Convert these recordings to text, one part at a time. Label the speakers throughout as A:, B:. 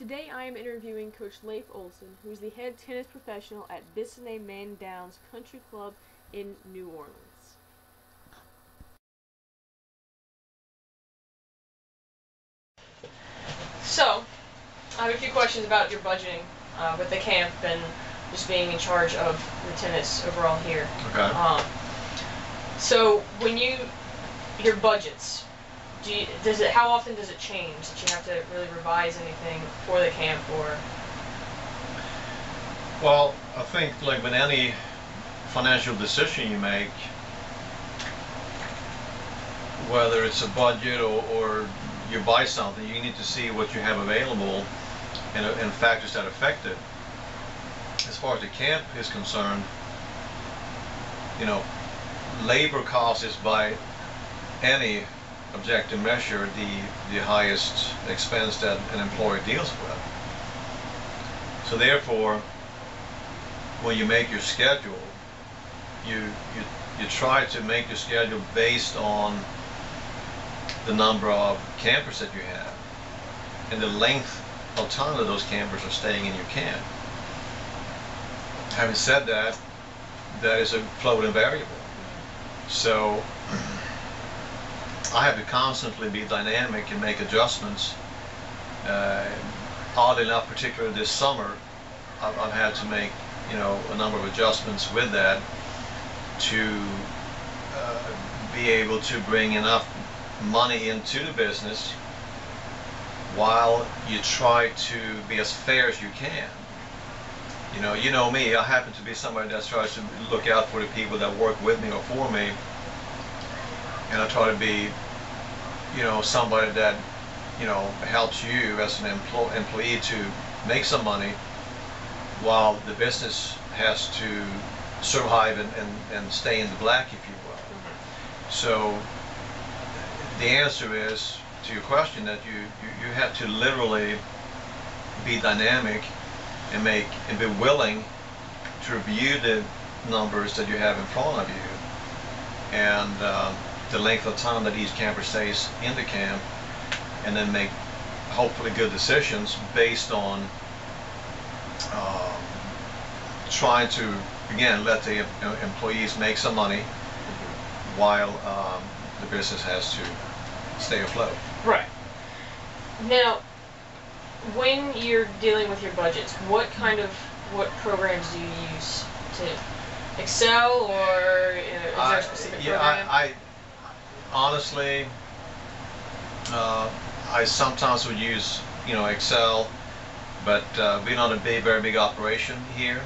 A: Today I am interviewing Coach Leif Olson, who is the head tennis professional at Bissonnette Man Downs Country Club in New Orleans. So, I have a few questions about your budgeting with the camp and just being in charge of the tennis overall here.
B: Okay.
A: So, when your budgets, how often does it change that you have to really revise anything for the camp or?
B: Well, I think like with any financial decision you make, whether it's a budget or you buy something, you need to see what you have available and factors that affect it. As far as the camp is concerned, labor cost is by any objective measure the highest expense that an employer deals with. So therefore, when you make your schedule, you try to make your schedule based on the number of campers that you have and the length of time that those campers are staying in your camp. Having said that, that is a floating variable. So I have to constantly be dynamic and make adjustments. Oddly enough, particularly this summer, I've had to make a number of adjustments with that to be able to bring enough money into the business while you try to be as fair as you can. You know me, I happen to be somebody that tries to look out for the people that work with me or for me, and I try to be somebody that helps you as an employee to make some money while the business has to survive and stay in the black, if you will. So the answer is to your question that you have to literally be dynamic and be willing to review the numbers that you have in front of you and the length of time that each camper stays in the camp, and then make hopefully good decisions based on trying to, again, let the employees make some money while the business has to stay afloat.
A: Right. Now, when you're dealing with your budgets, what programs do you use to Excel, or is there a specific program?
B: I honestly, I sometimes would use Excel, but we're not a very big operation here.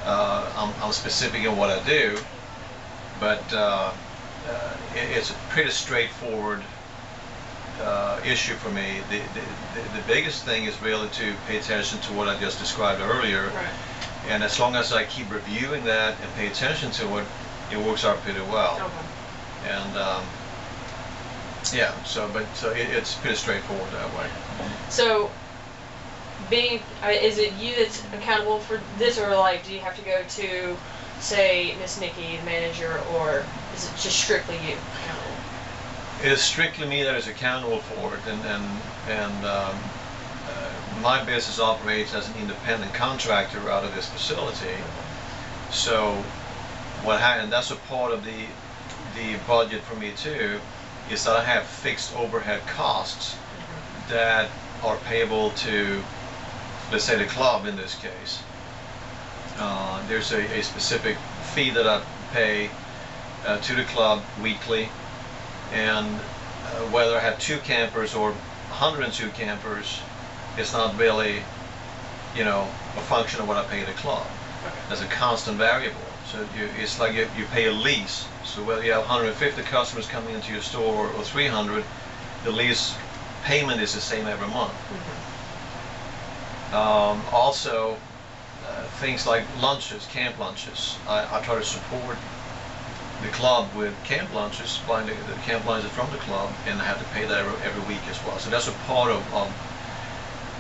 B: I'm specific in what I do, but it's a pretty straightforward issue for me. The biggest thing is really to pay attention to what I just described earlier.
A: Right.
B: And as long as I keep reviewing that and pay attention to it, it works out pretty well.
A: Okay.
B: And yeah, so it's pretty straightforward that way.
A: So, is it you that's accountable for this, or do you have to go to, say, Miss Nikki, the manager, or is it just strictly you accountable?
B: It is strictly me that is accountable for it, and my business operates as an independent contractor out of this facility. So and that's a part of the budget for me too, is that I have fixed overhead costs that are payable to, let's say, the club in this case. There's a specific fee that I pay to the club weekly, and whether I have 2 campers or 102 campers, it's not really, a function of what I pay the club. There's a constant variable. So it's like you pay a lease. So whether you have 150 customers coming into your store or 300, the lease payment is the same every month. Also, things like lunches, camp lunches. I try to support the club with camp lunches, buying the camp lunches from the club, and I have to pay that every week as well. So that's a part of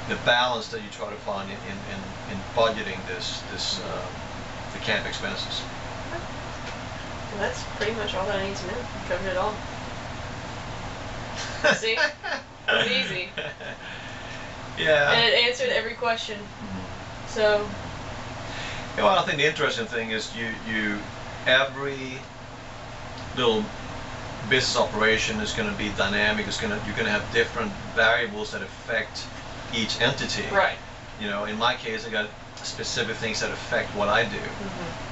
B: the balance that you try to find in budgeting the camp expenses.
A: Well, that's pretty much all that I need to know. You covered it all. See? It's easy.
B: Yeah.
A: And it answered every question.
B: Mhm.
A: So.
B: Yeah, well, I think the interesting thing is every little business operation is going to be dynamic. You're going to have different variables that affect each entity.
A: Right.
B: You know, in my case, I got specific things that affect what I do,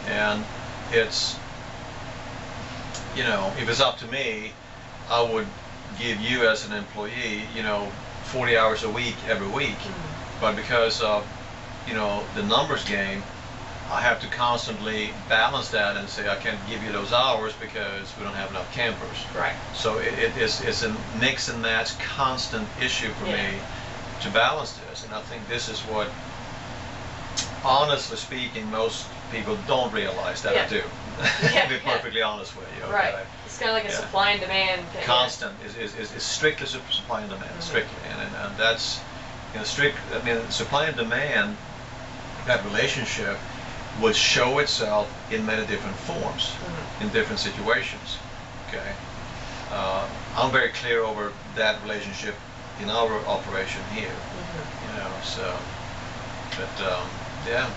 B: and it's, you know, if it's up to me, I would give you as an employee, you know, 40 hours a week every week, but because of, you know, the numbers game, I have to constantly balance that and say I can't give you those hours because we don't have enough campers.
A: Right.
B: So it's a mix and match constant issue for me to balance this, and I think this is what, honestly speaking, most people don't realize that I do. To be perfectly honest with you. Okay?
A: Right. It's kind of like a supply and demand thing.
B: Constant is strictly supply and demand, strictly, and that's, you know, I mean, supply and demand, that relationship would show itself in many different forms, in different situations. Okay, I'm very clear over that relationship in our operation here. You know, so, but yeah.